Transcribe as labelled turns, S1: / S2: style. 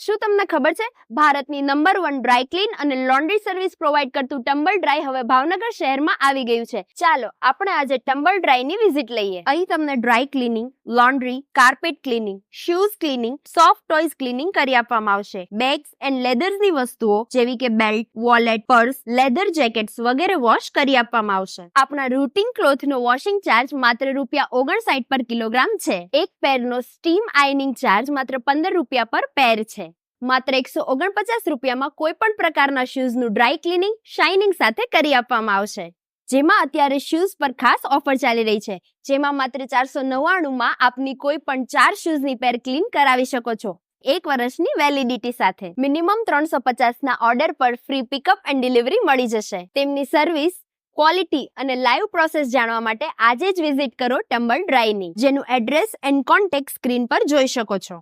S1: શું તમને ખબર છે ભારતની નંબર 1 ડ્રાય ક્લીન અને લોન્ડ્રી સર્વિસ પ્રોવાઇડ કરતું ટમ્બલ ડ્રાય હવે ભાવનગર શહેરમાં આવી ગયું છે. ચાલો આપણે આજે ટમ્બલ ડ્રાયની વિઝિટ લઈએ. અહીં તમને dry cleaning, laundry, carpet cleaning, shoes cleaning, soft toys cleaning કરી આપવામાં આવશે. બેગ્સ એન્ડ લેધર્સની વસ્તુઓ જેવી કે belt, wallet, purse, leather jackets વગેરે વોશ કરી આપવામાં આવશે. આપણા રૂટિંગ ક્લોથનો વોશિંગ ચાર્જ માત્ર ₹59 પર કિલોગ્રામ છે. એક પેરનો સ્ટીમ આયનિંગ ચાર્જ માત્ર ₹15 પર પેર છે. માત્ર ₹149 કોઈ પણ પ્રકારના શૂઝનું ડ્રાય ક્લીનિંગ શાઇનિંગ સાથે કરી આપવામાં આવશે. જેમાં અત્યારે શૂઝ પર ખાસ ઓફર ચાલી રહી છે, જેમાં માત્ર 499 આપની કોઈ પણ 4 શૂઝની પેર ક્લીન કરાવી શકો છો 1 વર્ષની વેલિડિટી સાથે. મિનિમમ 350 ના ઓર્ડર પર ફ્રી પિકઅપ એન્ડ ડિલિવરી મળી જશે. તેમની સર્વિસ, ક્વોલિટી અને લાઈવ પ્રોસેસ જાણવા માટે આજે જ વિઝિટ કરો ટમ્બલ ડ્રાયની, જેનું એડ્રેસ એન્ડ કોન્ટેક્ટ સ્ક્રીન પર જોઈ શકો છો.